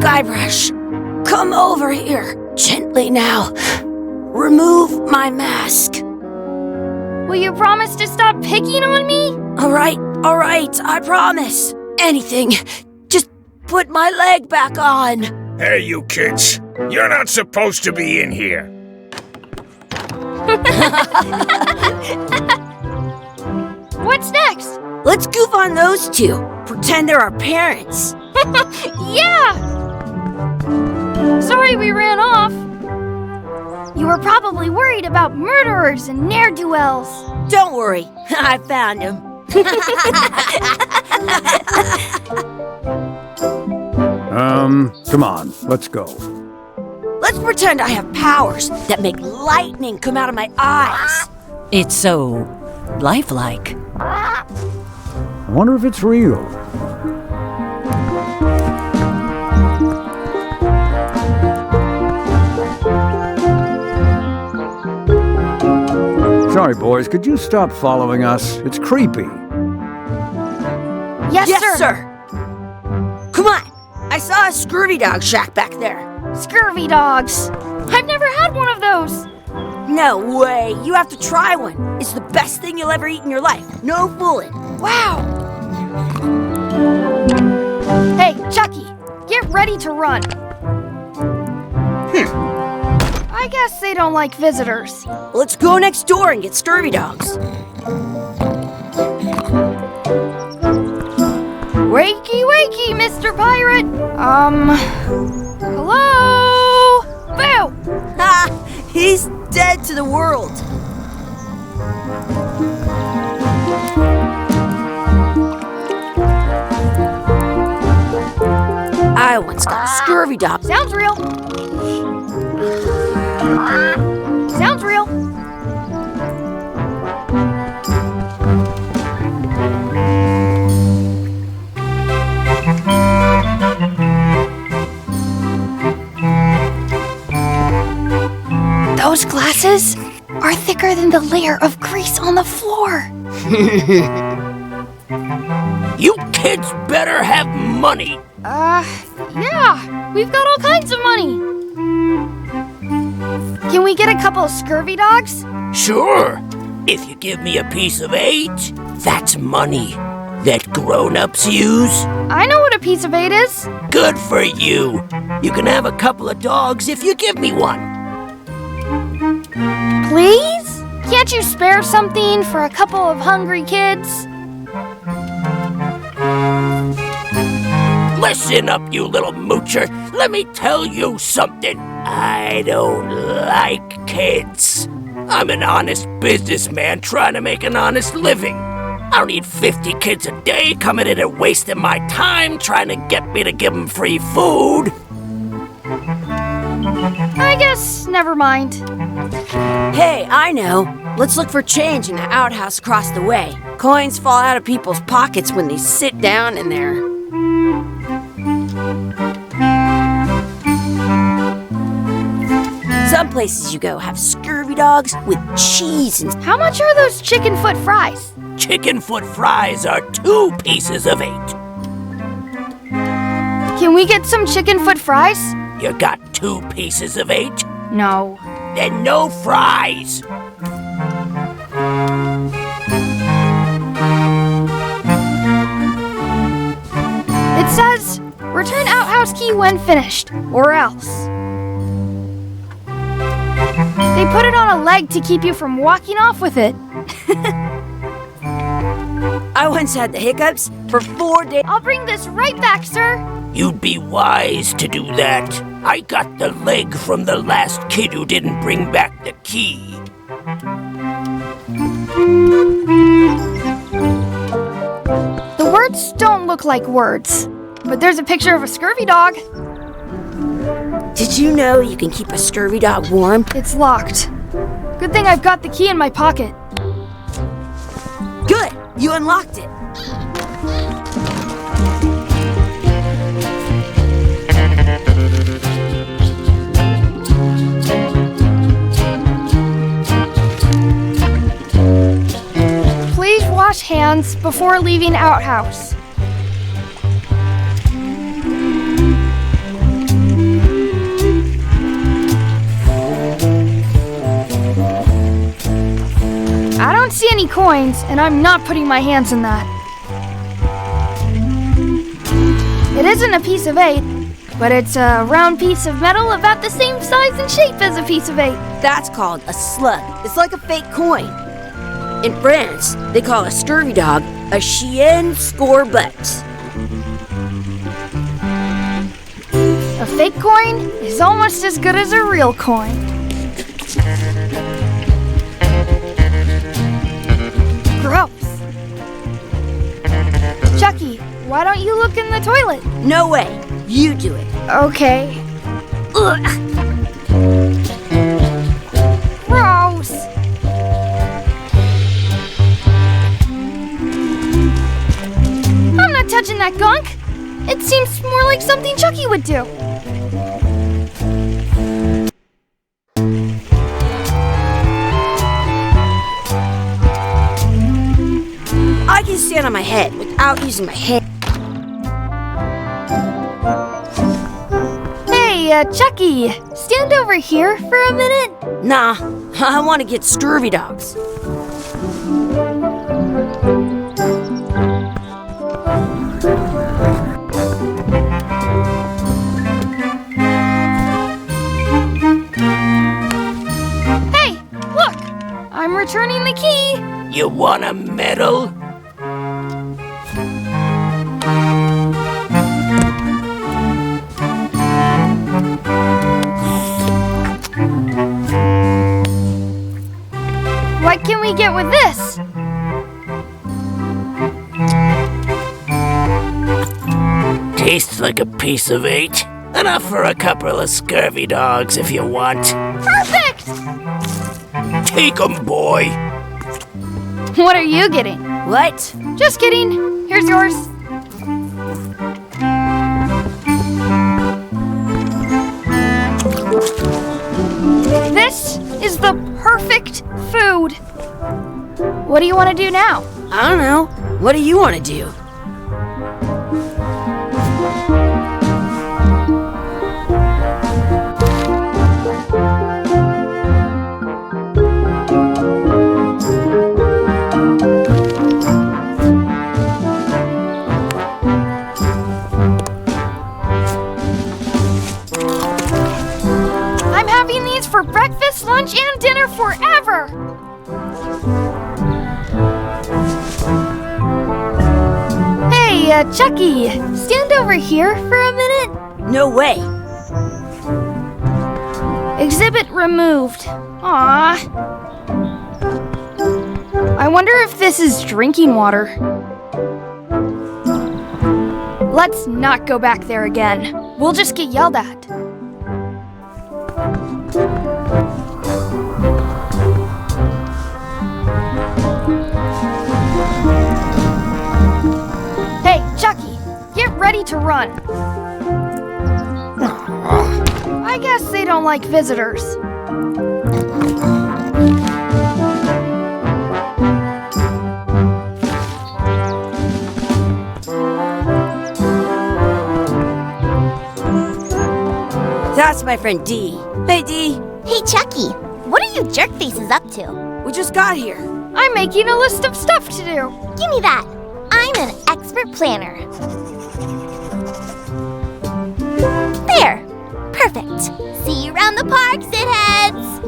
Guybrush, come over here. Gently now. Remove my mask. Will you promise to stop picking on me? All right, I promise. Anything. Just put my leg back on. Hey, you kids. You're not supposed to be in here. What's next? Let's goof on those two. Pretend they're our parents. Yeah! Sorry we ran off. You were probably worried about murderers and ne'er-do-wells. Don't worry, I found him. Come on, let's go. Let's pretend I have powers that make lightning come out of my eyes. It's so lifelike. I wonder if it's real. Sorry, boys, could you stop following us? It's creepy. Yes, sir. Come on. I saw a scurvy dog shack back there. Scurvy dogs. I've never had one of those. No way. You have to try one. It's the best thing you'll ever eat in your life. No fooling. Wow. Hey, Chucky, get ready to run. I guess they don't like visitors. Let's go next door and get scurvy dogs. Wakey, wakey, Mr. Pirate. Hello? Boo! Ha! He's dead to the world. I once got a scurvy dog. Sounds real. Sounds real. Those glasses are thicker than the layer of grease on the floor. You kids better have money. Yeah, we've got all kinds of money. Can we get a couple of scurvy dogs? Sure. If you give me a piece of 8, that's money that grown-ups use. I know what a piece of 8 is. Good for you. You can have a couple of dogs if you give me one. Please? Can't you spare something for a couple of hungry kids? Listen up, you little moocher. Let me tell you something. I don't like kids. I'm an honest businessman trying to make an honest living. I don't need 50 kids a day coming in and wasting my time trying to get me to give them free food. I guess never mind. Hey, I know. Let's look for change in the outhouse across the way. Coins fall out of people's pockets when they sit down in there. Some places you go have scurvy dogs with cheese and... How much are those chicken foot fries? Chicken foot fries are 2 pieces of 8. Can we get some chicken foot fries? You got 2 pieces of 8? No. Then no fries. It says, return outhouse key when finished, or else. They put it on a leg to keep you from walking off with it. I once had the hiccups for 4 days. I'll bring this right back, sir. You'd be wise to do that. I got the leg from the last kid who didn't bring back the key. The words don't look like words, but there's a picture of a scurvy dog. Did you know you can keep a scurvy dog warm? It's locked. Good thing I've got the key in my pocket. Good! You unlocked it. Please wash hands before leaving outhouse. me coins, and I'm not putting my hands in that. It isn't a piece of 8, but it's a round piece of metal about the same size and shape as a piece of 8. That's called a slug. It's like a fake coin. In France, they call a scurvy dog a chien scorbut. A fake coin is almost as good as a real coin. Gross. Chucky, why don't you look in the toilet? No way. You do it. Okay. Ugh. Gross. I'm not touching that gunk. It seems more like something Chucky would do. I can stand on my head without using my hand. Hey, Chucky, stand over here for a minute. Nah, I want to get scurvy dogs. Hey, look! I'm returning the key. You want a medal? What can we get with this? Tastes like a piece of 8. Enough for a couple of scurvy dogs if you want. Perfect! Take 'em, boy. What are you getting? What? Just kidding. Here's yours. This is the perfect food. What do you want to do now? I don't know. What do you want to do? I'm having these for breakfast, lunch, and dinner forever. Hey, Chucky, stand over here for a minute. No way. Exhibit removed. Aww. I wonder if this is drinking water. Let's not go back there again. We'll just get yelled at. Hey, Chucky, get ready to run. I guess they don't like visitors. That's my friend Dee. Hey, Dee. Hey, Chucky, what are you jerk faces up to? We just got here. I'm making a list of stuff to do. Give me that. I'm an expert planner. There. Perfect. See you around the park, shitheads.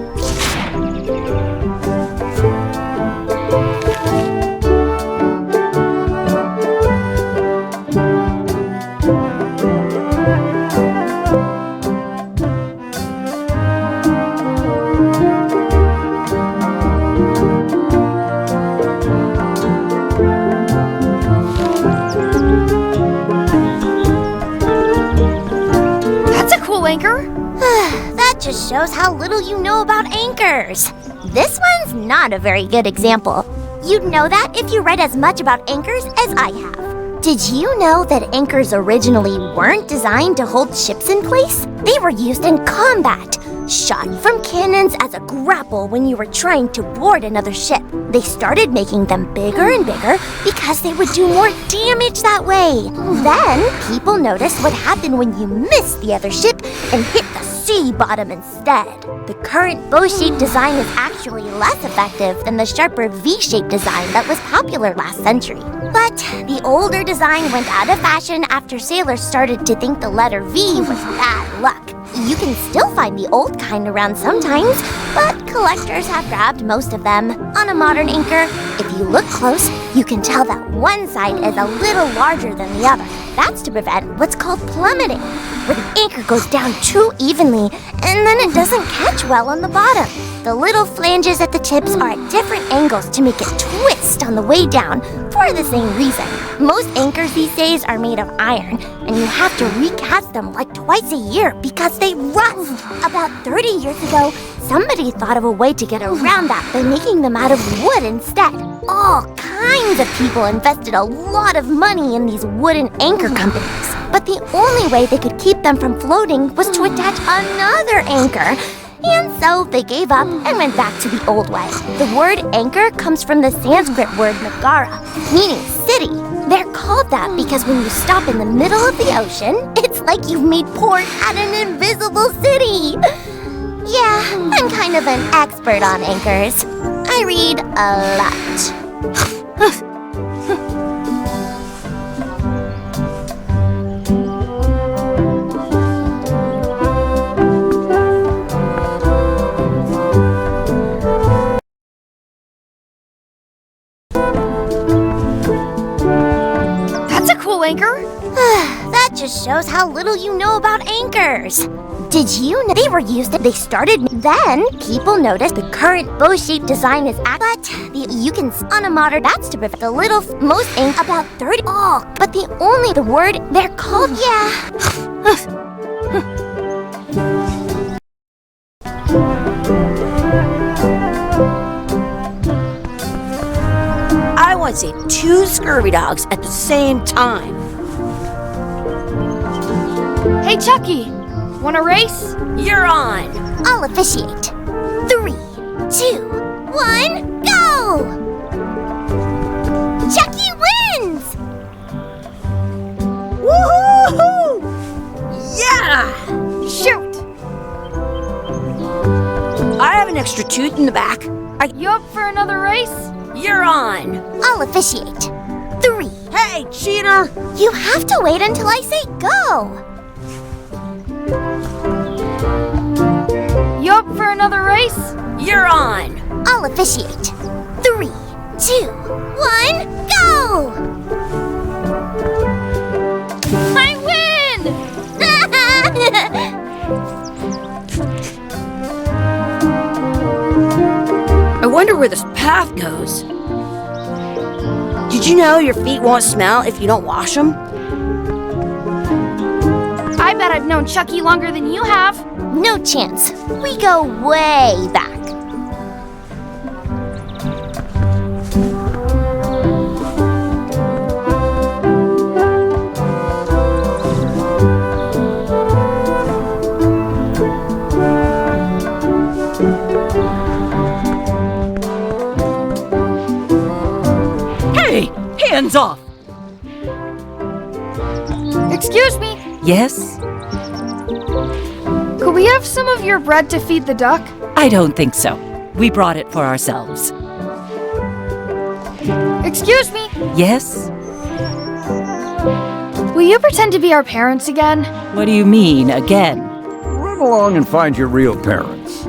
Anchor? That just shows how little you know about anchors. This one's not a very good example. You'd know that if you read as much about anchors as I have. Did you know that anchors originally weren't designed to hold ships in place? They were used in combat, shot from cannons as a grapple when you were trying to board another ship. They started making them bigger and bigger because they would do more damage that way. Then, people noticed what happened when you missed the other ship and hit the sea bottom instead. The current bow-shaped design is actually less effective than the sharper V-shaped design that was popular last century. But the older design went out of fashion after sailors started to think the letter V was bad luck. You can still find the old kind around sometimes, but collectors have grabbed most of them. On a modern anchor, if you look close, you can tell that one side is a little larger than the other. That's to prevent what's called plummeting, where the anchor goes down too evenly and then it doesn't catch well on the bottom. The little flanges at the tips are at different angles to make it twist on the way down for the same reason. Most anchors these days are made of iron, and you have to recast them like twice a year because they rust. About 30 years ago, somebody thought of a way to get around that by making them out of wood instead. All kinds of people invested a lot of money in these wooden anchor companies, but the only way they could keep them from floating was to attach another anchor. And so they gave up and went back to the old way. The word anchor comes from the Sanskrit word nagara, meaning city. They're called that because when you stop in the middle of the ocean, it's like you've made port at an invisible city. Yeah, I'm kind of an expert on anchors. I read a lot. Anchor? That just shows how little you know about anchors. Did you know they were used? They started. Then people noticed the current bow-shaped design is you can on a modern. That's to prevent the little most ink about 30. Oh, but the word they're called. Yeah. I once ate 2 scurvy dogs at the same time. Hey, Chucky, want a race? You're on. I'll officiate. 3, 2, 1, go! Chucky wins! Woohoo! Yeah! Shoot! I have an extra tooth in the back. You up for another race? You're on. I'll officiate. 3. Hey, cheater! You have to wait until I say go. You up for another race? You're on. I'll officiate. 3, 2, 1, go! I win! I wonder where this path goes. Did you know your feet won't smell if you don't wash them? I bet I've known Chucky longer than you have. No chance. We go way back. Hey, hands off! Excuse me, Yes? could we have some of your bread to feed the duck? I don't think so. We brought it for ourselves. Excuse me, Yes? will you pretend to be our parents again? What do you mean, again? Run along and find your real parents.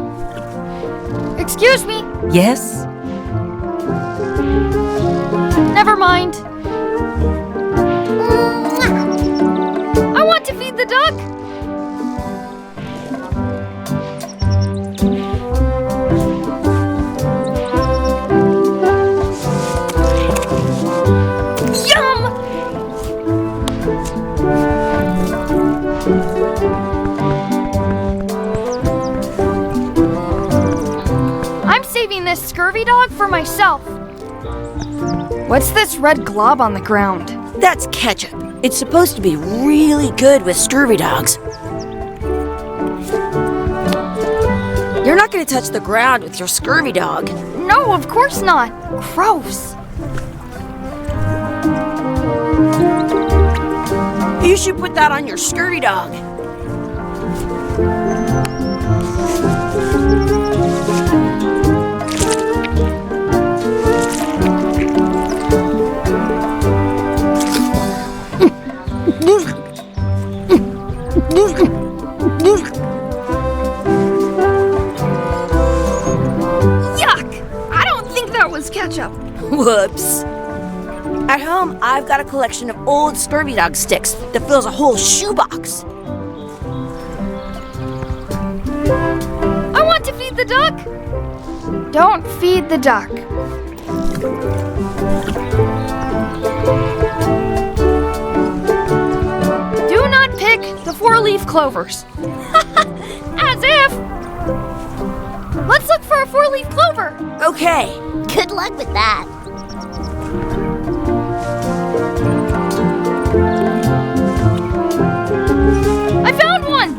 Excuse me, Yes? never mind. I want to feed the duck. Yum! I'm saving this scurvy dog for myself. What's this red glob on the ground? That's ketchup. It's supposed to be really good with scurvy dogs. You're not going to touch the ground with your scurvy dog. No, of course not. Gross. You should put that on your scurvy dog. Yuck! I don't think that was ketchup. Whoops. At home, I've got a collection of old scurvy dog sticks that fills a whole shoebox. I want to feed the duck. Don't feed the duck. Do not pick the four-leaf clovers. As if. Let's look for a four-leaf clover. Okay. Good luck with that. I found one.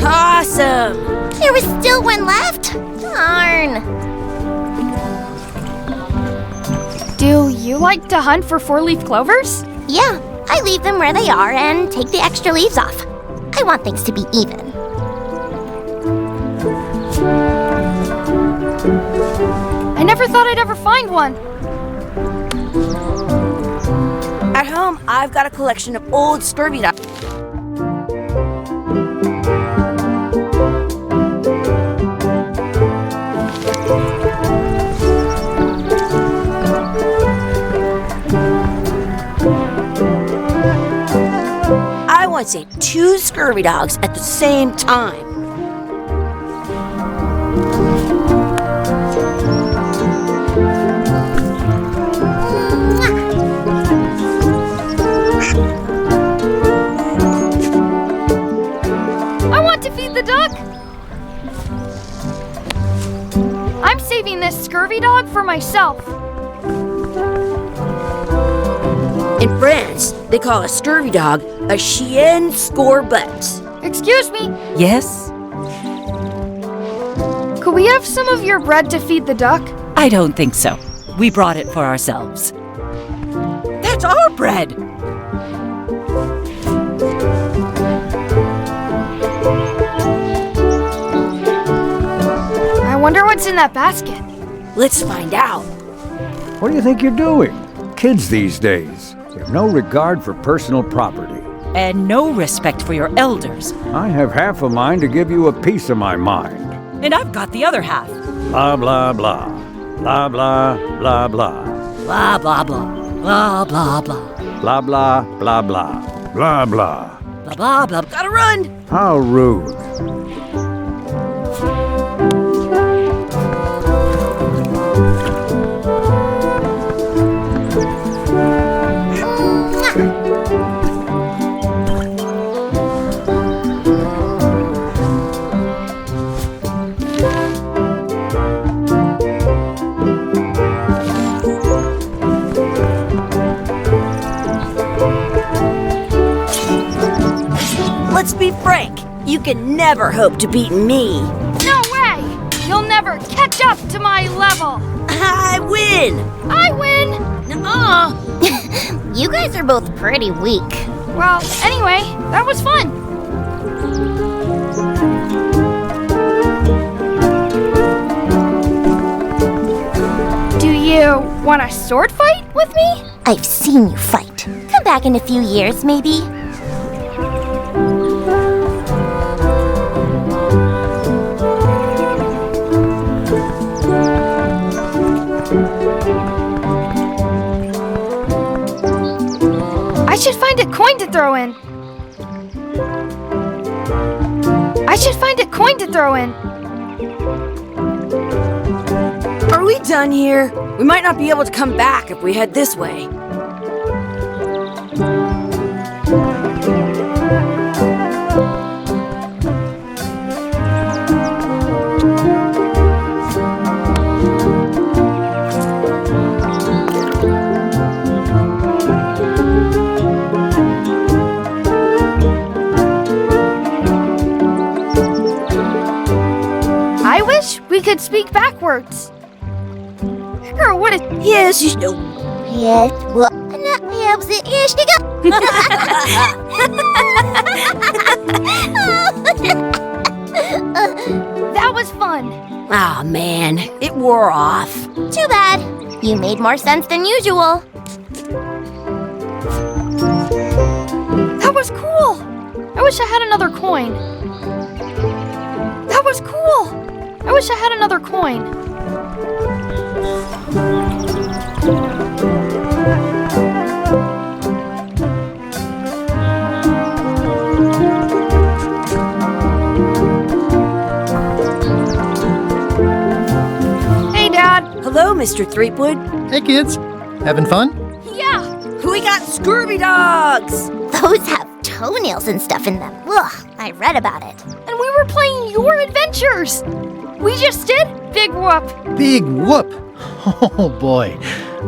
Awesome. There was still one left? Darn. Do you like to hunt for four-leaf clovers? Yeah, I leave them where they are and take the extra leaves off. I want things to be even. I never thought I'd ever find one. At home, I've got a collection of old scurvy dog. I once ate 2 scurvy dogs at the same time. I want to feed the duck. I'm saving this scurvy dog for myself. In France, they call a scurvy dog a chien scorbut. Excuse me, Yes? could we have some of your bread to feed the duck? I don't think so. We brought it for ourselves. That's our bread! I wonder what's in that basket. Let's find out. What do you think you're doing? Kids these days have no regard for personal property. And no respect for your elders. I have half a mind to give you a piece of my mind. And I've got the other half. Blah, blah, blah. Blah, blah, blah, blah. Blah, blah, blah. Blah, blah, blah. Blah, blah, blah, blah. Blah, blah. Blah, blah, blah. Gotta run! How rude. Let's be frank. You can never hope to beat me. No way! You'll never catch up to my level. I win! I win! Nuh-uh. You guys are both pretty weak. Well, anyway, that was fun. Do you want a sword fight with me? I've seen you fight. Come back in a few years, maybe. I should find a coin to throw in. I should find a coin to throw in. Are we done here? We might not be able to come back if we head this way. I wish we could speak backwards. Or what it... Yes, you know. Yes, well, yes, you go. That was fun. Aw, man. It wore off. Too bad. You made more sense than usual. That was cool. I was wish I had another coin. That was cool! I wish I had another coin. Hey, Dad. Hello, Mr. Threepwood. Hey kids, having fun? Yeah. We got Scurvy dogs! Those have toenails and stuff in them. Ugh, I read about it. And we were playing your adventures. We just did Big Whoop. Big whoop! Oh boy,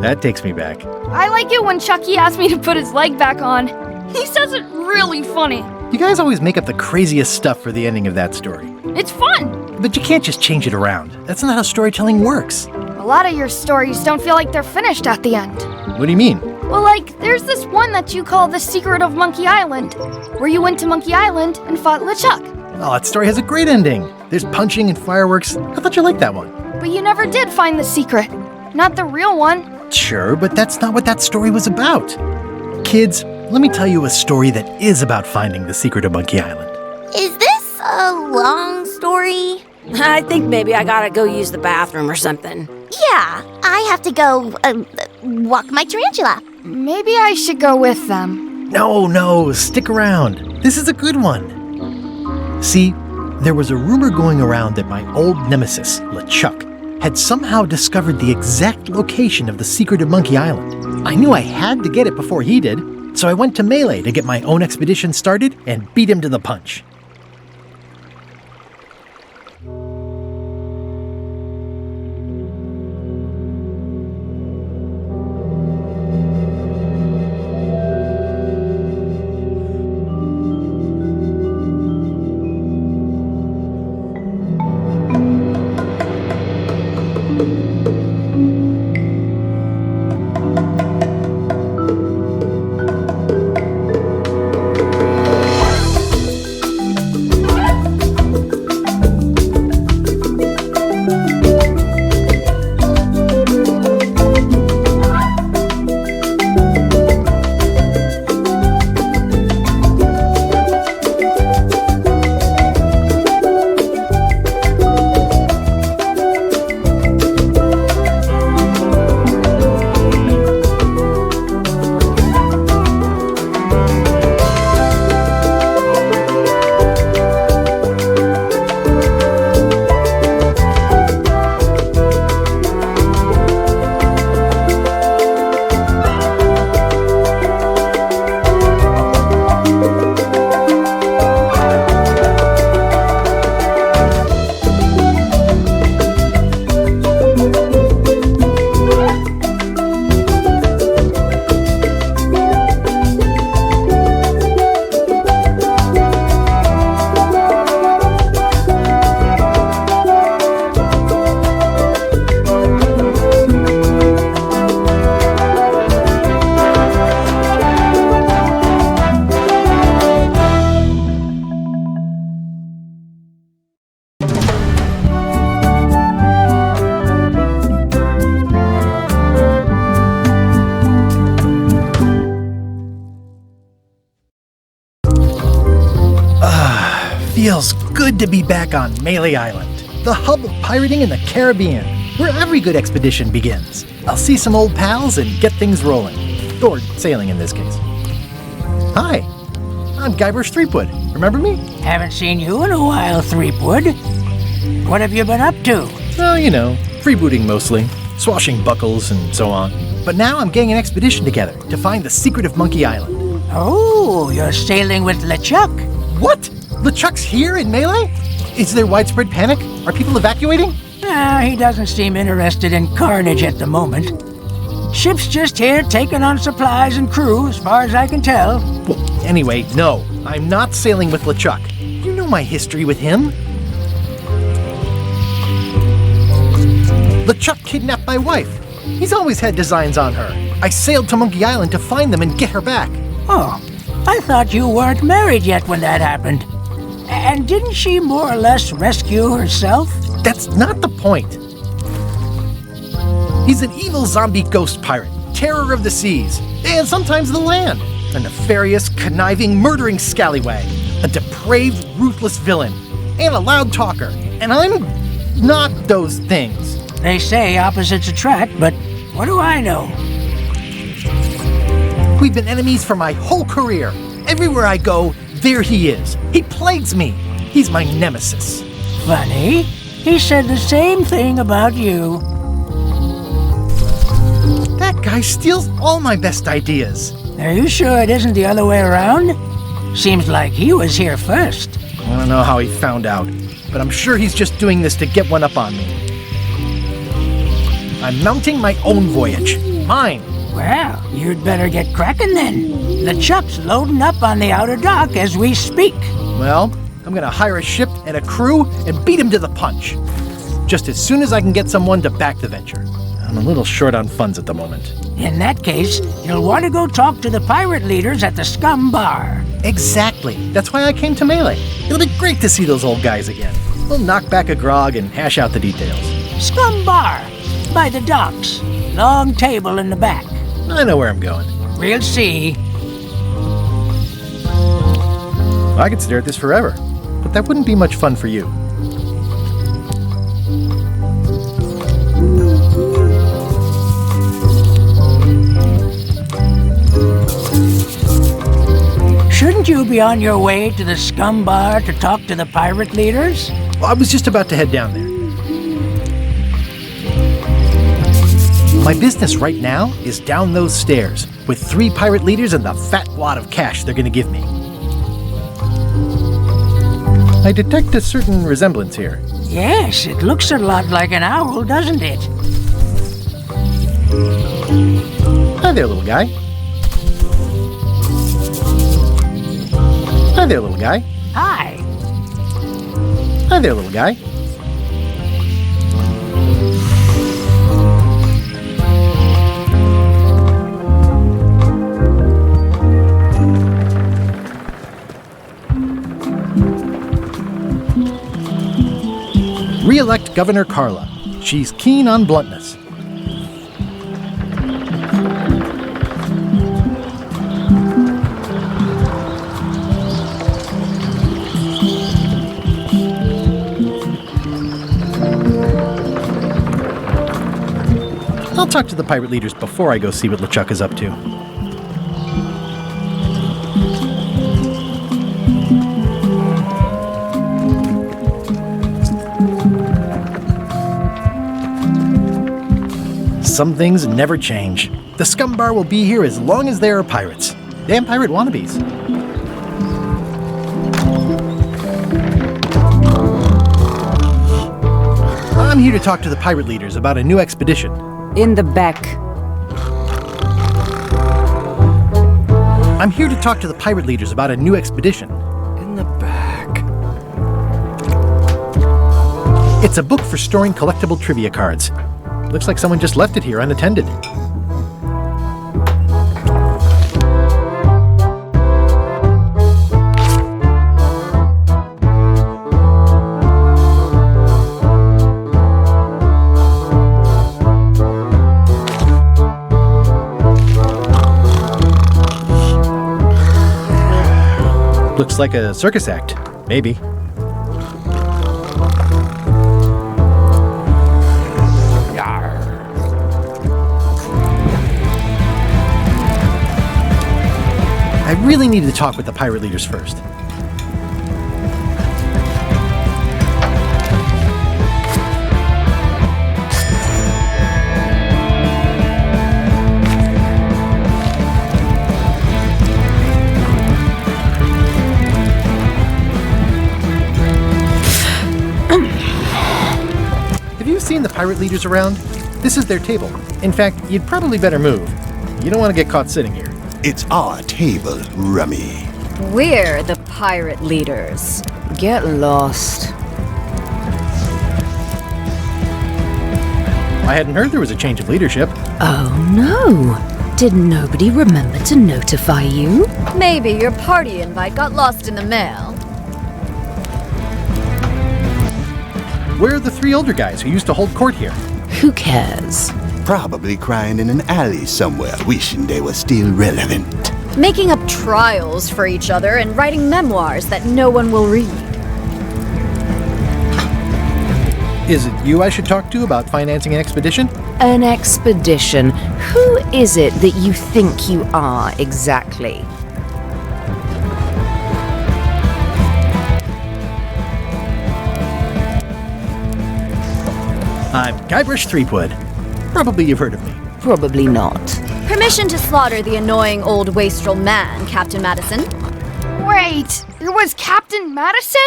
that takes me back. I like it when Chucky asks me to put his leg back on. He says it really funny. You guys always make up the craziest stuff for the ending of that story. It's fun. But you can't just change it around. That's not how storytelling works. A lot of your stories don't feel like they're finished at the end. What do you mean? Well, like, there's this one that you call The Secret of Monkey Island, where you went to Monkey Island and fought LeChuck. Oh, that story has a great ending. There's punching and fireworks. I thought you liked that one. But you never did find the secret. Not the real one. Sure, but that's not what that story was about. Kids, let me tell you a story that is about finding the secret of Monkey Island. Is this a long story? I think maybe I gotta go use the bathroom or something. Yeah, I have to go walk my tarantula. Maybe I should go with them. No, stick around. This is a good one. See, there was a rumor going around that my old nemesis, LeChuck, had somehow discovered the exact location of the secret of Monkey Island. I knew I had to get it before he did, so I went to Melee to get my own expedition started and beat him to the punch. Feels good to be back on Melee Island, the hub of pirating in the Caribbean, where every good expedition begins. I'll see some old pals and get things rolling. Or sailing in this case. Hi, I'm Gaibrish Tripwuod. Remember me? Haven't seen you in a while, Threepwood. What have you been up to? Oh, you know, freebooting mostly, swashing buckles and so on. But now I'm getting an expedition together to find the secret of Monkey Island. Oh, you're sailing with LeChuck. What? LeChuck's here in Melee? Is there widespread panic? Are people evacuating? He doesn't seem interested in carnage at the moment. Ship's just here taking on supplies and crew, as far as I can tell. Well, anyway, no, I'm not sailing with LeChuck. You know my history with him. LeChuck kidnapped my wife. He's always had designs on her. I sailed to Monkey Island to find them and get her back. Oh, I thought you weren't married yet when that happened. And didn't she more or less rescue herself? That's not the point. He's an evil zombie ghost pirate, terror of the seas, and sometimes the land. A nefarious, conniving, murdering scallywag. a depraved, ruthless villain, and a loud talker. And I'm not those things. They say opposites attract, but what do I know? We've been enemies for my whole career. Everywhere I go, there he is. He plagues me. He's my nemesis. Funny. He said the same thing about you. That guy steals all my best ideas. Are you sure it isn't the other way around? Seems like he was here first. I don't know how he found out, but I'm sure he's just doing this to get one up on me. I'm mounting my own voyage. Mine. Well, you'd better get cracking then. LeChuck's loading up on the outer dock as we speak. Well, I'm gonna hire a ship and a crew and beat him to the punch. Just as soon as I can get someone to back the venture. I'm a little short on funds at the moment. In that case, you'll want to go talk to the pirate leaders at the Scum Bar. Exactly. That's why I came to Melee. It'll be great to see those old guys again. We'll knock back a grog and hash out the details. Scum Bar, by the docks. Long table in the back. I know where I'm going. We'll see. I could stare at this forever, but that wouldn't be much fun for you. Shouldn't you be on your way to the Scum Bar to talk to the pirate leaders? Well, I was just about to head down there. My business right now is down those stairs, with 3 pirate leaders and the fat wad of cash they're gonna give me. I detect a certain resemblance here. Yes, it looks a lot like an owl, doesn't it? Hi there, little guy. Hi there, little guy. Hi. Hi there, little guy. Re-elect Governor Carla. She's keen on bluntness. I'll talk to the pirate leaders before I go see what LeChuck is up to. Some things never change. The Scum Bar will be here as long as there are pirates. Damn pirate wannabes. I'm here to talk to the pirate leaders about a new expedition. In the back. I'm here to talk to the pirate leaders about a new expedition. In the back. It's a book for storing collectible trivia cards. Looks like someone just left it here unattended. Looks like a circus act, maybe. I really need to talk with the pirate leaders first. Have you seen the pirate leaders around? This is their table. In fact, you'd probably better move. You don't want to get caught sitting here. It's our table, Rummy. We're the pirate leaders. Get lost. I hadn't heard there was a change of leadership. Oh no! Did nobody remember to notify you? Maybe your party invite got lost in the mail. Where are the 3 older guys who used to hold court here? Who cares? Probably crying in an alley somewhere, wishing they were still relevant. making up trials for each other and writing memoirs that no one will read. Is it you I should talk to about financing an expedition? An expedition? Who is it that you think you are exactly? I'm Gaibrish Tripwood. Probably you've heard of me. Probably not. Permission to slaughter the annoying old wastrel man, Captain Madison. Wait, it was Captain Madison?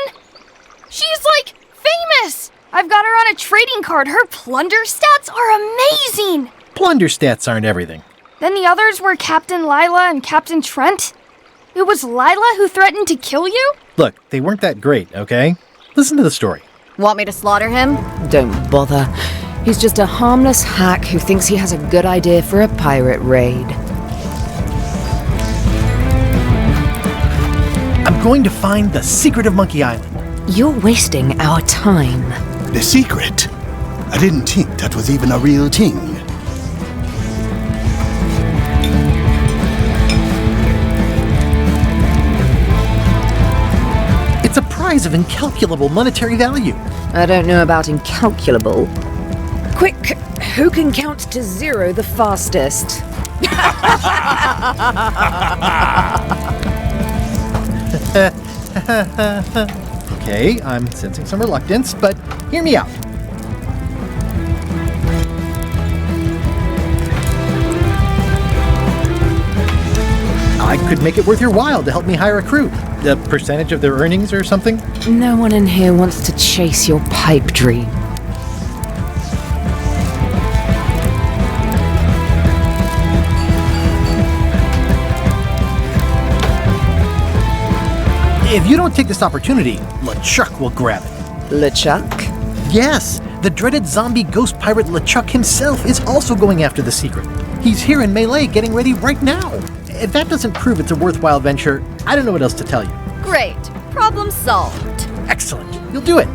She's like famous! I've got her on a trading card. Her plunder stats are amazing! Plunder stats aren't everything. Then the others were Captain Lila and Captain Trent? It was Lila who threatened to kill you? Look, they weren't that great, okay? Listen to the story. Want me to slaughter him? Don't bother. He's just a harmless hack who thinks he has a good idea for a pirate raid. I'm going to find the secret of Monkey Island. You're wasting our time. The secret? I didn't think that was even a real thing. It's a prize of incalculable monetary value. I don't know about incalculable. Quick, who can count to 0 the fastest? Okay, I'm sensing some reluctance, but hear me out. I could make it worth your while to help me hire a crew. A percentage of their earnings or something? No one in here wants to chase your pipe dream. If you don't take this opportunity, LeChuck will grab it. LeChuck? Yes, the dreaded zombie ghost pirate LeChuck himself is also going after the secret. He's here in Melee getting ready right now. If that doesn't prove it's a worthwhile venture, I don't know what else to tell you. Great. Problem solved. Excellent. You'll do it.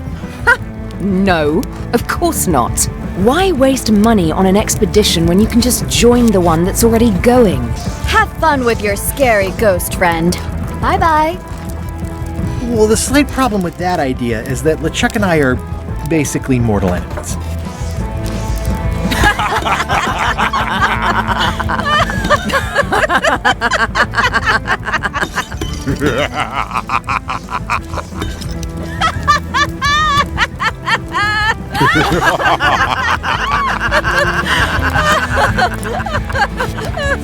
No, of course not. Why waste money on an expedition when you can just join the one that's already going? Have fun with your scary ghost friend. Bye-bye. Well, the slight problem with that idea is that LeChuck and I are basically mortal enemies.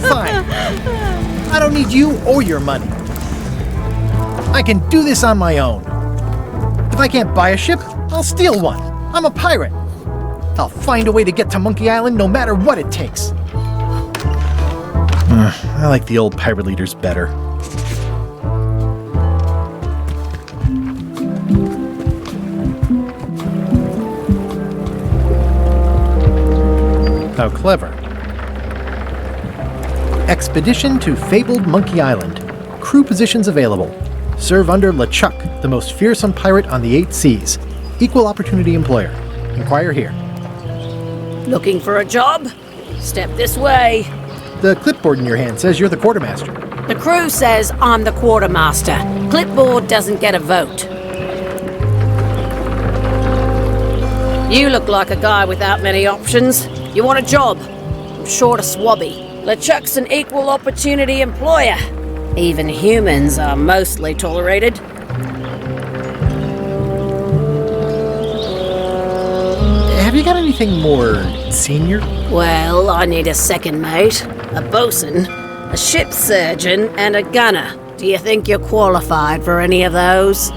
Fine. I don't need you or your money. I can do this on my own. If I can't buy a ship, I'll steal one. I'm a pirate. I'll find a way to get to Monkey Island no matter what it takes. I like the old pirate leaders better. How clever. Expedition to fabled Monkey Island. Crew positions available. Serve under LeChuck, the most fearsome pirate on the 8 seas. Equal opportunity employer. Inquire here. Looking for a job? Step this way. The clipboard in your hand says you're the quartermaster. The crew says I'm the quartermaster. Clipboard doesn't get a vote. You look like a guy without many options. You want a job? I'm short a swabby. LeChuck's an equal opportunity employer. Even humans are mostly tolerated. Have you got anything more senior? Well, I need a second mate, a bosun, a ship surgeon, and a gunner. Do you think you're qualified for any of those?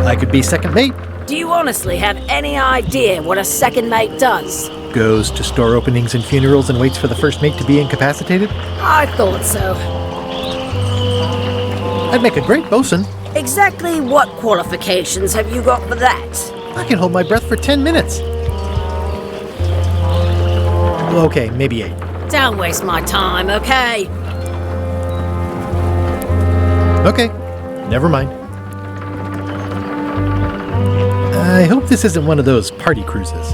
I could be second mate. Do you honestly have any idea what a second mate does? Goes to store openings and funerals and waits for the first mate to be incapacitated? I thought so. I'd make a great bosun. Exactly what qualifications have you got for that? I can hold my breath for 10 minutes. Okay, maybe 8. Don't waste my time, okay? Okay, never mind. I hope this isn't one of those party cruises.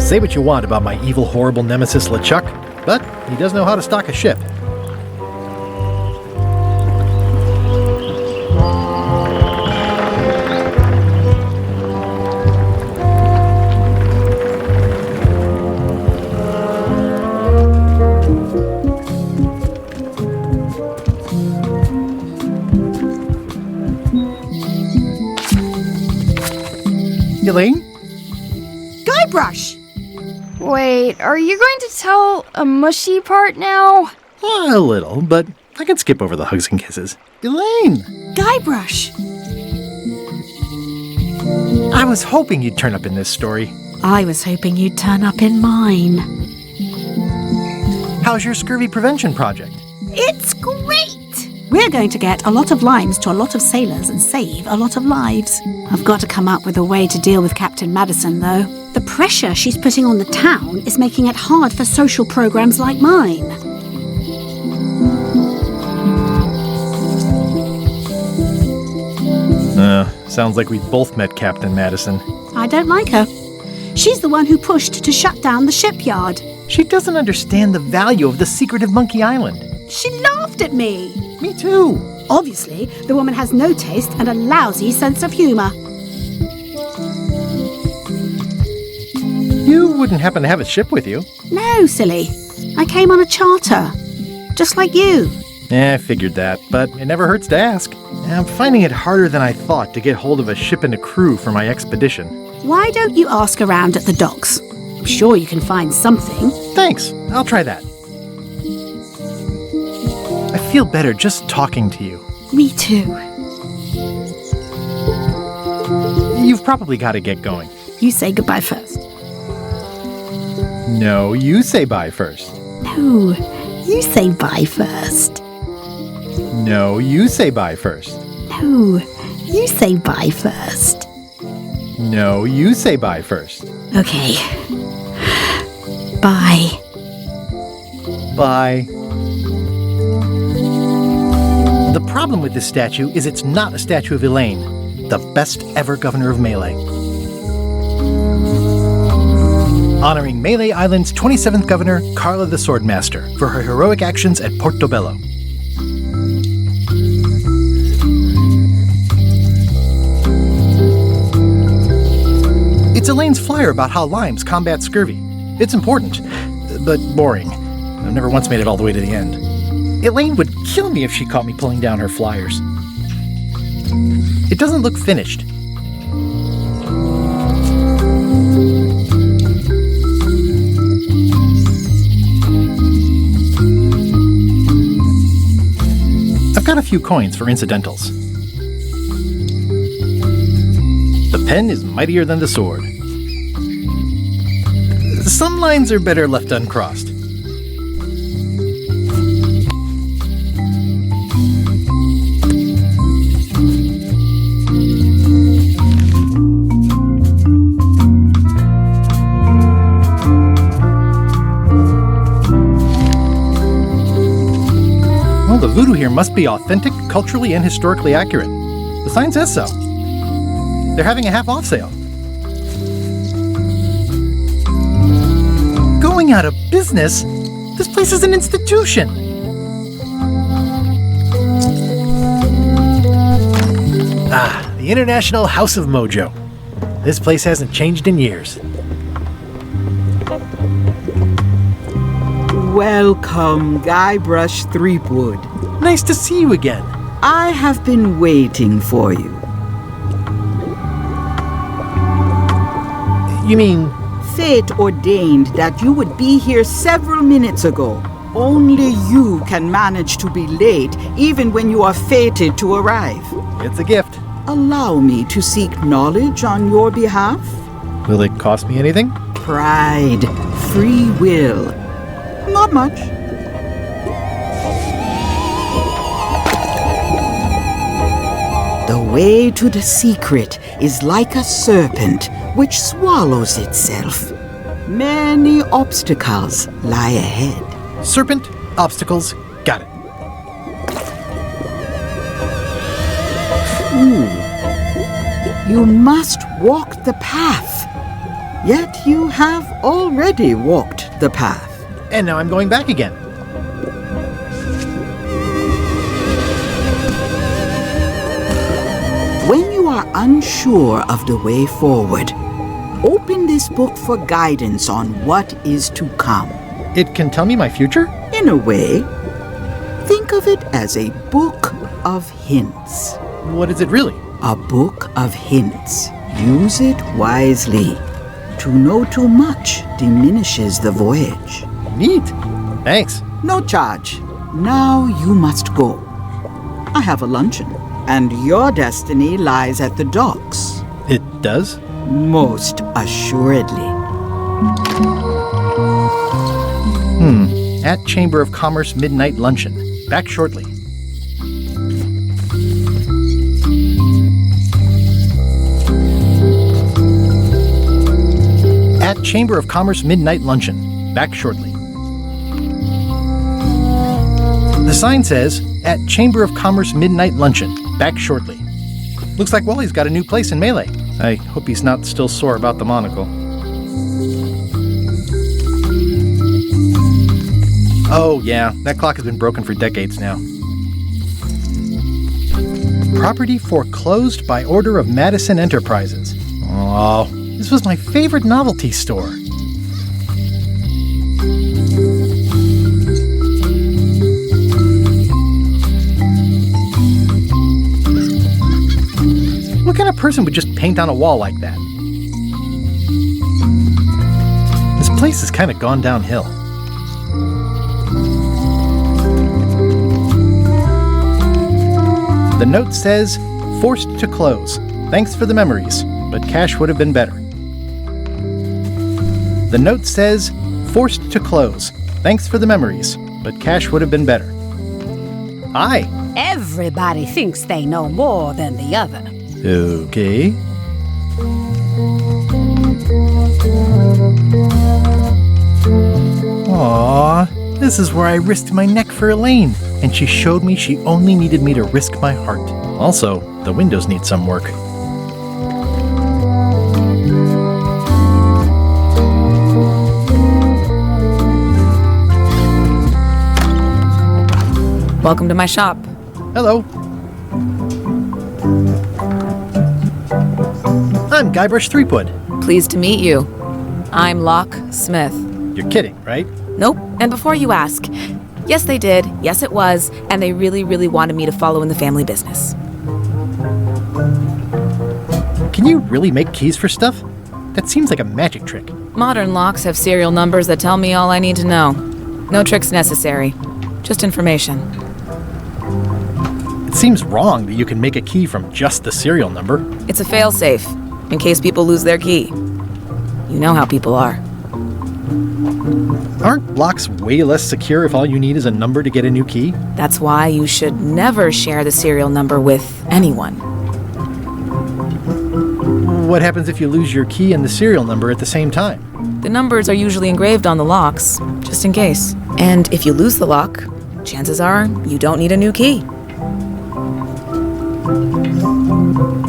Say what you want about my evil, horrible nemesis LeChuck, but he does know how to stock a ship. Elaine's? Guybrush! Wait, are you going to tell a mushy part now? A little, but I can skip over the hugs and kisses. Elaine! Guybrush! I was hoping you'd turn up in this story. I was hoping you'd turn up in mine. How's your scurvy prevention project? It's great! We're going to get a lot of limes to a lot of sailors and save a lot of lives. I've got to come up with a way to deal with Captain Madison, though. The pressure she's putting on the town is making it hard for social programs like mine. Sounds like we both met Captain Madison. I don't like her. She's the one who pushed to shut down the shipyard. She doesn't understand the value of the secret of Monkey Island. She laughed at me. Me too. Obviously, the woman has no taste and a lousy sense of humor. You wouldn't happen to have a ship with you? No, silly. I came on a charter. Just like you. I figured that, but it never hurts to ask. I'm finding it harder than I thought to get hold of a ship and a crew for my expedition. Why don't you ask around at the docks? I'm sure you can find something. Thanks. I'll try that. I feel better just talking to you. Me too. You've probably got to get going. You say goodbye first. No, you say bye first. No, you say bye first. No, you say bye first. No, you say bye first. No, you say bye first. Okay. Bye. Bye. The problem with this statue is it's not a statue of Elaine's, the best ever governor of Melee. Honoring Melee Island's 27th governor, Carla the Swordmaster, for her heroic actions at Portobello. It's Elaine's flyer about how limes combat scurvy. It's important, but boring. I've never once made it all the way to the end. Elaine would kill me if she caught me pulling down her flyers. It doesn't look finished. I've got a few coins for incidentals. The pen is mightier than the sword. Some lines are better left uncrossed. Well, the voodoo here must be authentic, culturally, and historically accurate. The sign says so. They're having a half-off sale. Going out of business? This place is an institution. The International House of Mojo. This place hasn't changed in years. Welcome, Gaibrash Tripwuod. Nice to see you again. I have been waiting for you. You mean... Fate ordained that you would be here several minutes ago. Only you can manage to be late, even when you are fated to arrive. It's a gift. Allow me to seek knowledge on your behalf. Will it cost me anything? Pride, free will. Not much. The way to the secret is like a serpent which swallows itself. Many obstacles lie ahead. Serpent, obstacles, got it. you. You must walk the path. Yet you have already walked the path. And now I'm going back again. When you are unsure of the way forward, open this book for guidance on what is to come. It can tell me my future? In a way, think of it as a book of hints. What is it really? A book of hints. Use it wisely. To know too much diminishes the voyage. Neat. Thanks. No charge. Now you must go. I have a luncheon, and your destiny lies at the docks. It does? Most assuredly. At Chamber of Commerce Midnight Luncheon. Back shortly. At Chamber of Commerce Midnight Luncheon. Back shortly. The sign says, at Chamber of Commerce Midnight Luncheon. Back shortly. Looks like Wally's got a new place in Melee. I hope he's not still sore about the monocle. Oh, yeah, that clock has been broken for decades now. Property foreclosed by order of Madison Enterprises. Oh, this was my favorite novelty store. What kind of person would just paint on a wall like that? This place has kind of gone downhill. The note says, forced to close. Thanks for the memories, but cash would have been better. The note says, forced to close. Thanks for the memories, but cash would have been better. Hi. Everybody thinks they know more than the other. Okay. Aww, this is where I risked my neck for Elaine's, and she showed me she only needed me to risk my heart. Also, the windows need some work. Welcome to my shop. Hello. I'm Guybrish Threepwood. Pleased to meet you. I'm Locke Smith. You're kidding, right? Nope. And before you ask, yes, they did. Yes, it was. And they really, really wanted me to follow in the family business. Can you really make keys for stuff? That seems like a magic trick. Modern locks have serial numbers that tell me all I need to know. No tricks necessary. Just information. It seems wrong that you can make a key from just the serial number. It's a fail-safe, in case people lose their key. You know how people are. Aren't locks way less secure if all you need is a number to get a new key? That's why you should never share the serial number with anyone. What happens if you lose your key and the serial number at the same time? The numbers are usually engraved on the locks, just in case. And if you lose the lock, chances are you don't need a new key.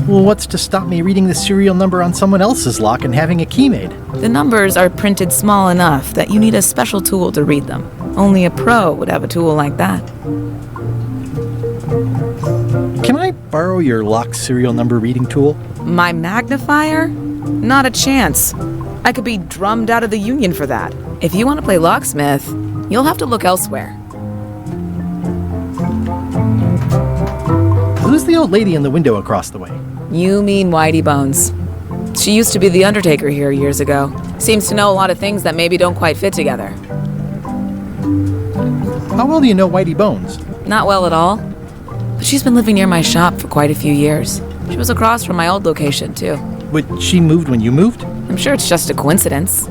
Well, what's to stop me reading the serial number on someone else's lock and having a key made? The numbers are printed small enough that you need a special tool to read them. Only a pro would have a tool like that. Can I borrow your lock serial number reading tool? My magnifier? Not a chance. I could be drummed out of the union for that. If you want to play locksmith, you'll have to look elsewhere. Who's the old lady in the window across the way? You mean Whitey Bones. She used to be the Undertaker here years ago. Seems to know a lot of things that maybe don't quite fit together. How well do you know Whitey Bones? Not well at all. But she's been living near my shop for quite a few years. She was across from my old location, too. But she moved when you moved? I'm sure it's just a coincidence.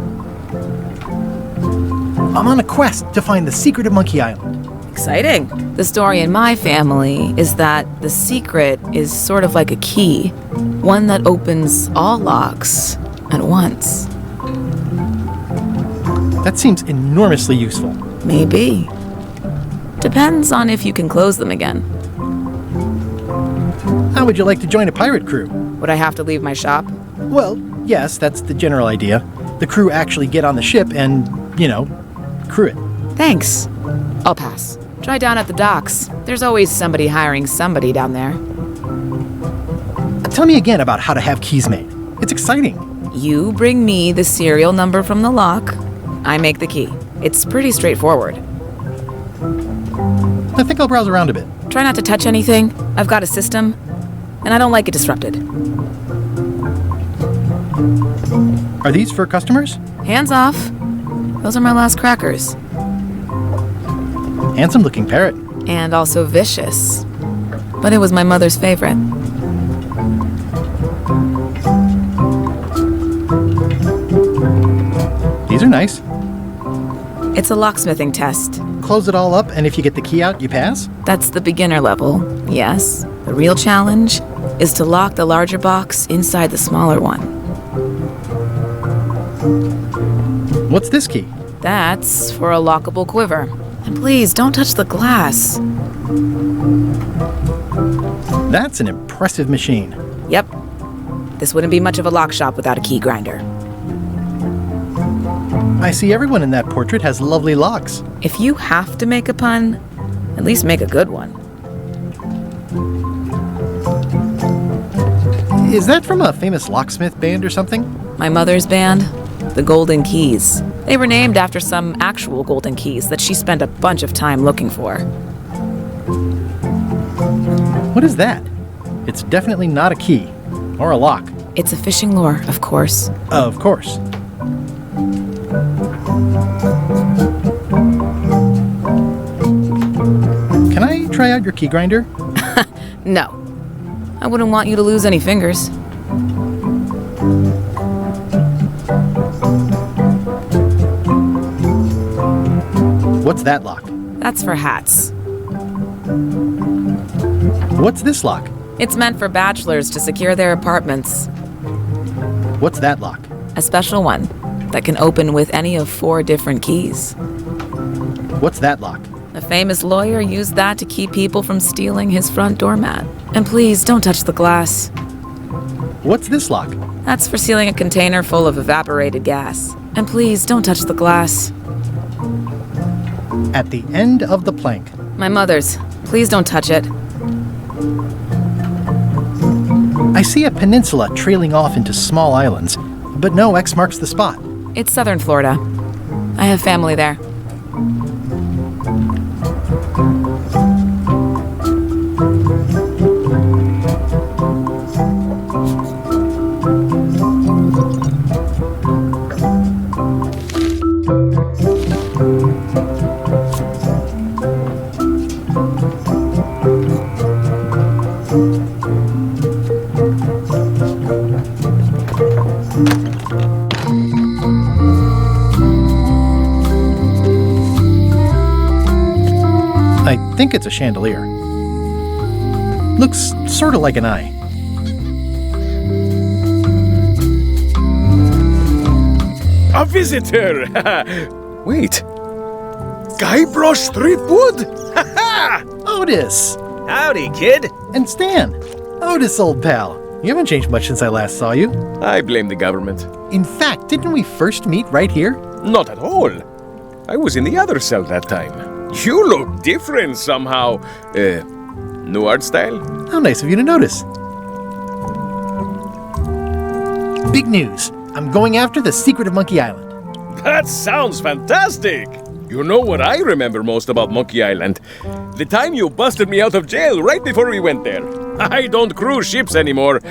I'm on a quest to find the secret of Monkey Island. Exciting. The story in my family is that the secret is sort of like a key, one that opens all locks at once. That seems enormously useful. Maybe. Depends on if you can close them again. How would you like to join a pirate crew? Would I have to leave my shop? Well, yes, that's the general idea. The crew actually get on the ship and, crew it. Thanks. I'll pass. Try down at the docks. There's always somebody hiring somebody down there. Tell me again about how to have keys made. It's exciting. You bring me the serial number from the lock. I make the key. It's pretty straightforward. I think I'll browse around a bit. Try not to touch anything. I've got a system, and I don't like it disrupted. Are these for customers? Hands off. Those are my last crackers. Handsome-looking parrot. And also vicious. But it was my mother's favorite. These are nice. It's a locksmithing test. Close it all up, and if you get the key out, you pass? That's the beginner level, yes. The real challenge is to lock the larger box inside the smaller one. What's this key? That's for a lockable quiver. And please, don't touch the glass. That's an impressive machine. Yep. This wouldn't be much of a lock shop without a key grinder. I see everyone in that portrait has lovely locks. If you have to make a pun, at least make a good one. Is that from a famous locksmith band or something? My mother's band, the Golden Keys. They were named after some actual golden keys that she spent a bunch of time looking for. What is that? It's definitely not a key. Or a lock. It's a fishing lure, of course. Of course. Can I try out your key grinder? No. I wouldn't want you to lose any fingers. What's that lock? That's for hats. What's this lock? It's meant for bachelors to secure their apartments. What's that lock? A special one that can open with any of 4 different keys. What's that lock? A famous lawyer used that to keep people from stealing his front doormat. And please, don't touch the glass. What's this lock? That's for sealing a container full of evaporated gas. And please, don't touch the glass. At the end of the plank. My mother's. Please don't touch it. I see a peninsula trailing off into small islands, but no X marks the spot. It's southern Florida. I have family there. I think it's a chandelier. Looks sort of like an eye. A visitor! Wait. Gaibrаш Tripwuд? Otis! Howdy, kid. And Stan. Otis, old pal. You haven't changed much since I last saw you. I blame the government. In fact, didn't we first meet right here? Not at all. I was in the other cell that time. You look different somehow. New art style? How nice of you to notice. Big news. I'm going after the secret of Monkey Island. That sounds fantastic! You know what I remember most about Monkey Island? The time you busted me out of jail right before we went there. I don't cruise ships anymore,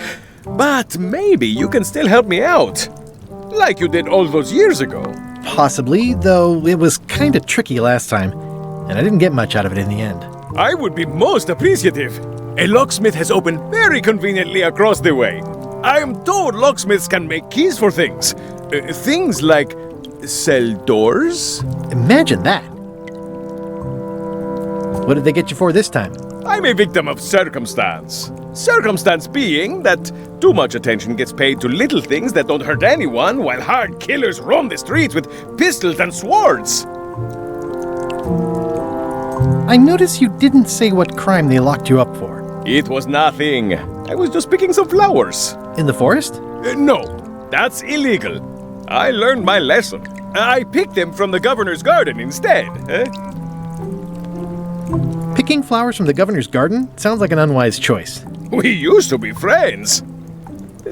but maybe you can still help me out. Like you did all those years ago. Possibly, though it was kind of tricky last time, and I didn't get much out of it in the end. I would be most appreciative. A locksmith has opened very conveniently across the way. I am told locksmiths can make keys for things. Things like cell doors? Imagine that. What did they get you for this time? I'm a victim of circumstance. Circumstance being that too much attention gets paid to little things that don't hurt anyone, while hard killers roam the streets with pistols and swords. I notice you didn't say what crime they locked you up for. It was nothing. I was just picking some flowers. In the forest? No, that's illegal. I learned my lesson. I picked them from the governor's garden instead. Picking flowers from the governor's garden sounds like an unwise choice. We used to be friends.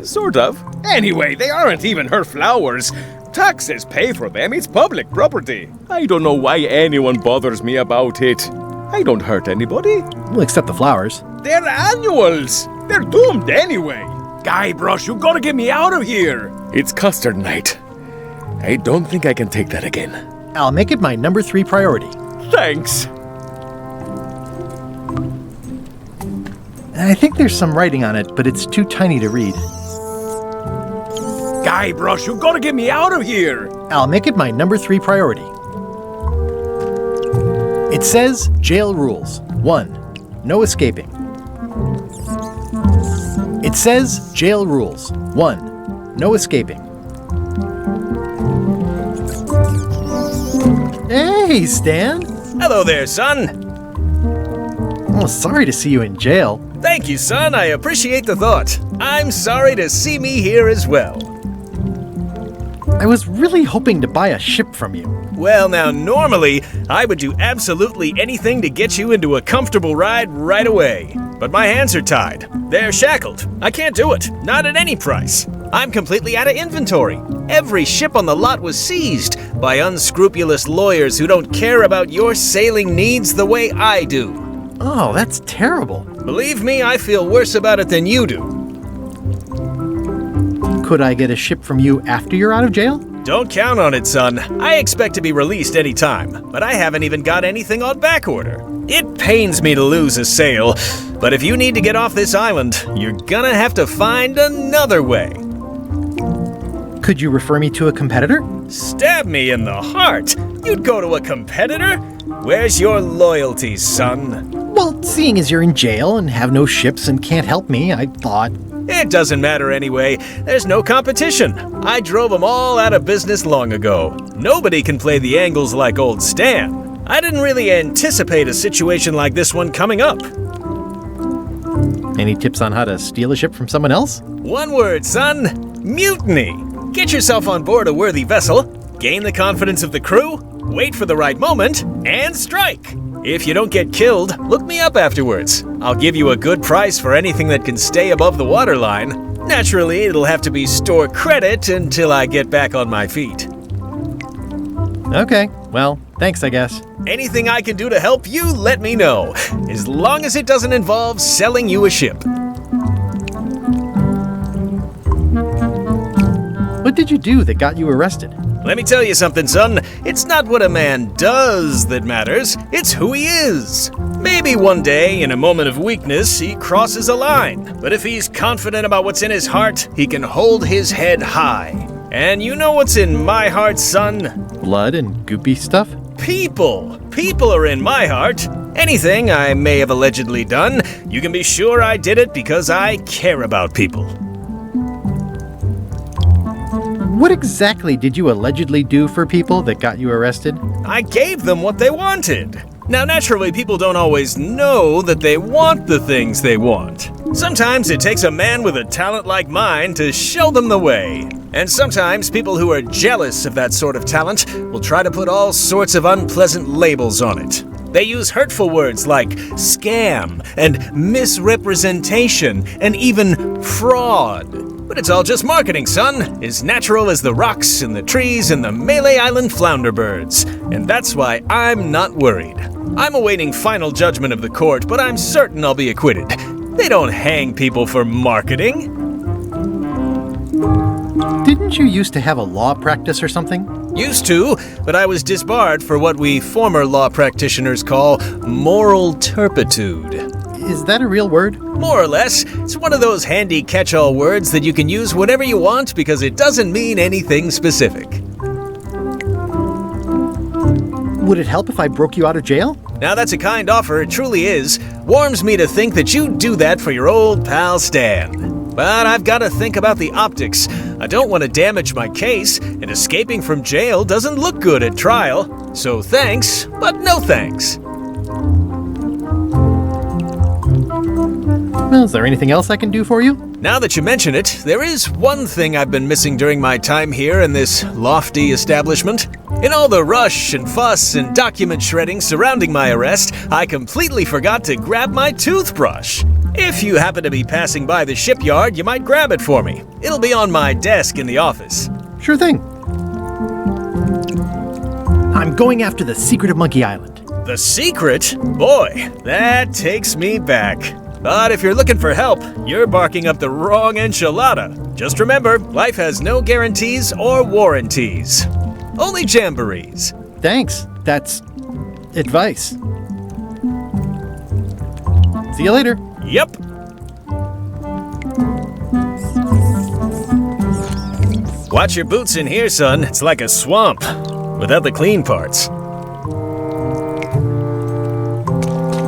Sort of. Anyway, they aren't even her flowers. Taxes pay for them. It's public property. I don't know why anyone bothers me about it. I don't hurt anybody. Well, except the flowers. They're annuals. They're doomed anyway. Guybrush, you gotta get me out of here. It's custard night. I don't think I can take that again. I'll make it my number 3 priority. Thanks. I think there's some writing on it, but it's too tiny to read. Guybrush, you gotta get me out of here. I'll make it my number 3 priority. It says jail rules. 1. No escaping. It says jail rules. 1. No escaping. Hey, Stan! Hello there, son. Oh, sorry to see you in jail. Thank you, son. I appreciate the thought. I'm sorry to see me here as well. I was really hoping to buy a ship from you. Well, now, normally, I would do absolutely anything to get you into a comfortable ride right away. But my hands are tied. They're shackled. I can't do it. Not at any price. I'm completely out of inventory. Every ship on the lot was seized by unscrupulous lawyers who don't care about your sailing needs the way I do. Oh, that's terrible. Believe me, I feel worse about it than you do. Could I get a ship from you after you're out of jail? Don't count on it, son. I expect to be released any time, but I haven't even got anything on back order. It pains me to lose a sale, but if you need to get off this island, you're gonna have to find another way. Could you refer me to a competitor? Stab me in the heart! You'd go to a competitor? Where's your loyalty, son? Well, seeing as you're in jail and have no ships and can't help me, I thought... It doesn't matter anyway. There's no competition. I drove them all out of business long ago. Nobody can play the angles like old Stan. I didn't really anticipate a situation like this one coming up. Any tips on how to steal a ship from someone else? One word, son. Mutiny. Get yourself on board a worthy vessel, gain the confidence of the crew, wait for the right moment, and strike. If you don't get killed, look me up afterwards. I'll give you a good price for anything that can stay above the waterline. Naturally, it'll have to be store credit until I get back on my feet. Okay, well, thanks, I guess. Anything I can do to help you, let me know. As long as it doesn't involve selling you a ship. What did you do that got you arrested? Let me tell you something, son. It's not what a man does that matters, it's who he is. Maybe one day, in a moment of weakness, he crosses a line. But if he's confident about what's in his heart, he can hold his head high. And you know what's in my heart, son? Blood and goopy stuff? People. People are in my heart. Anything I may have allegedly done, you can be sure I did it because I care about people. What exactly did you allegedly do for people that got you arrested? I gave them what they wanted. Now, naturally, people don't always know that they want the things they want. Sometimes it takes a man with a talent like mine to show them the way. And sometimes people who are jealous of that sort of talent will try to put all sorts of unpleasant labels on it. They use hurtful words like scam and misrepresentation and even fraud. But it's all just marketing, son. As natural as the rocks and the trees and the Malay Island flounderbirds. And that's why I'm not worried. I'm awaiting final judgment of the court, but I'm certain I'll be acquitted. They don't hang people for marketing. Didn't you used to have a law practice or something? Used to, but I was disbarred for what we former law practitioners call moral turpitude. Is that a real word? More or less. It's one of those handy catch-all words that you can use whenever you want because it doesn't mean anything specific. Would it help if I broke you out of jail? Now that's a kind offer, it truly is. Warms me to think that you'd do that for your old pal Stan. But I've got to think about the optics. I don't want to damage my case, and escaping from jail doesn't look good at trial. So thanks, but no thanks. Well, is there anything else I can do for you? Now that you mention it, there is one thing I've been missing during my time here in this lofty establishment. In all the rush and fuss and document shredding surrounding my arrest, I completely forgot to grab my toothbrush. If you happen to be passing by the shipyard, you might grab it for me. It'll be on my desk in the office. Sure thing. I'm going after the secret of Monkey Island. The secret? Boy, that takes me back. But if you're looking for help, you're barking up the wrong enchilada. Just remember, life has no guarantees or warranties. Only jamborees. Thanks. That's advice. See you later. Yep. Watch your boots in here, son. It's like a swamp, without the clean parts.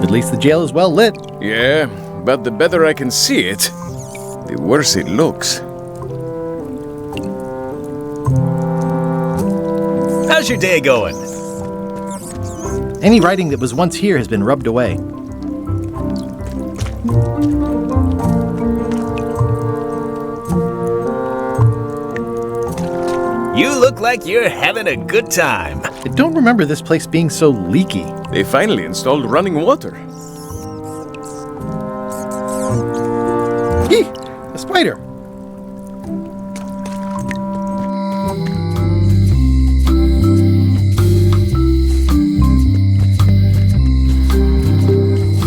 At least the jail is well lit. Yeah, but the better I can see it, the worse it looks. How's your day going? Any writing that was once here has been rubbed away. You look like you're having a good time. I don't remember this place being so leaky. They finally installed running water. Eek! A spider!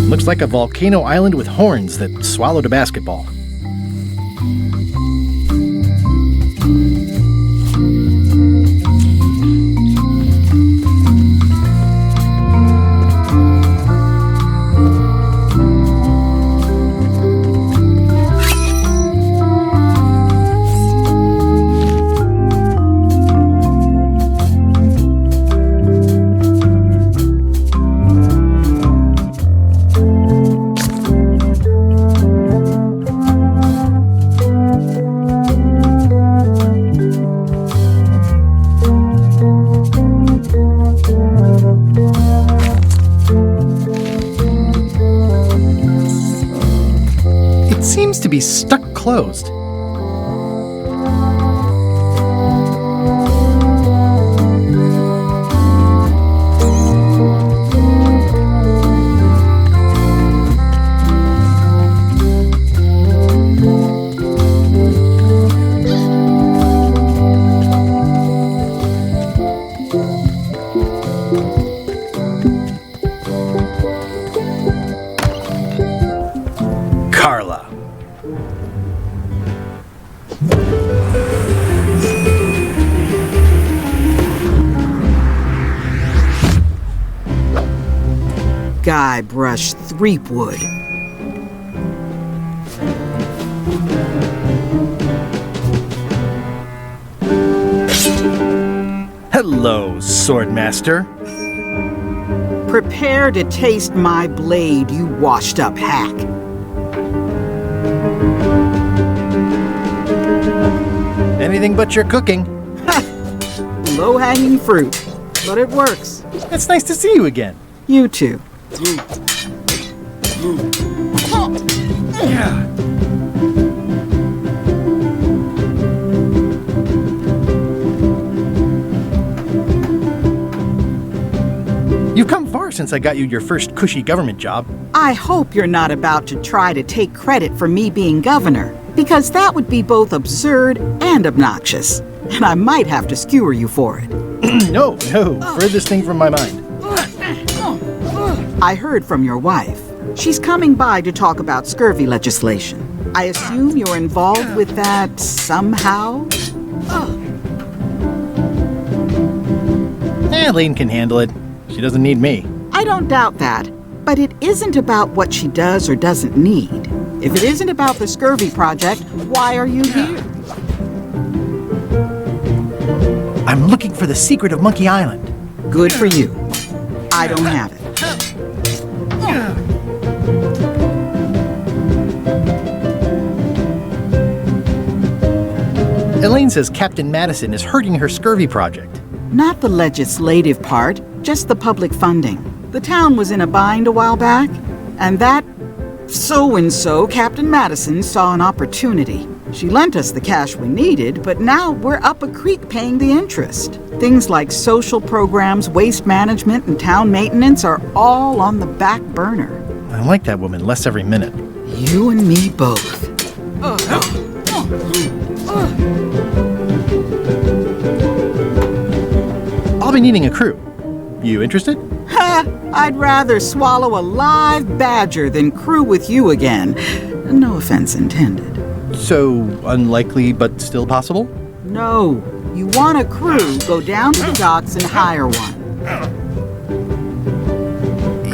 Looks like a volcano island with horns that swallowed a basketball. To be stuck closed. Guybrash Tripwuod. Hello, Swordmaster. Prepare to taste my blade, you washed-up hack. Anything but your cooking. Low-hanging fruit, but it works. It's nice to see you again. You too. You've come far since I got you your first cushy government job. I hope you're not about to try to take credit for me being governor, because that would be both absurd and obnoxious, and I might have to skewer you for it. No, furthest thing from my mind. I heard from your wife. She's coming by to talk about scurvy legislation. I assume you're involved with that somehow? Elainean can handle it. She doesn't need me. I don't doubt that, but it isn't about what she does or doesn't need. If it isn't about the scurvy project, why are you here? I'm looking for the secret of Monkey Island. Good for you. I don't have it. Elainean says Captain Madison is hurting her scurvy project. Not the legislative part, just the public funding. The town was in a bind a while back, and that So-and-so, Captain Madison, saw an opportunity. She lent us the cash we needed, but now we're up a creek paying the interest. Things like social programs, waste management, and town maintenance are all on the back burner. I like that woman less every minute. You and me both. I'll be needing a crew. You interested? Ha! I'd rather swallow a live badger than crew with you again. No offense intended. So, unlikely but still possible? No. You want a crew, go down to the docks and hire one.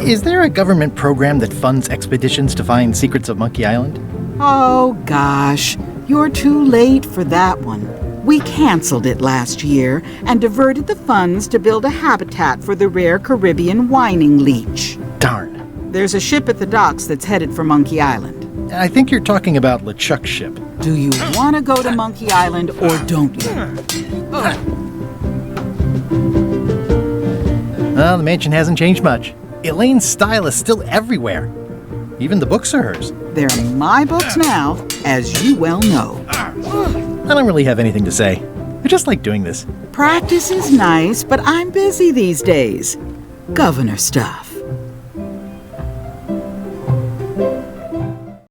Is there a government program that funds expeditions to find secrets of Monkey Island? Oh, gosh. You're too late for that one. We canceled it last year and diverted the funds to build a habitat for the rare Caribbean whining leech. Darn. There's a ship at the docks that's headed for Monkey Island. I think you're talking about LeChuck's ship. Do you want to go to Monkey Island or don't you? Well, the mansion hasn't changed much. Elaine's style is still everywhere. Even the books are hers. They're my books now, as you well know. I don't really have anything to say. I just like doing this. Practice is nice, but I'm busy these days. Governor stuff.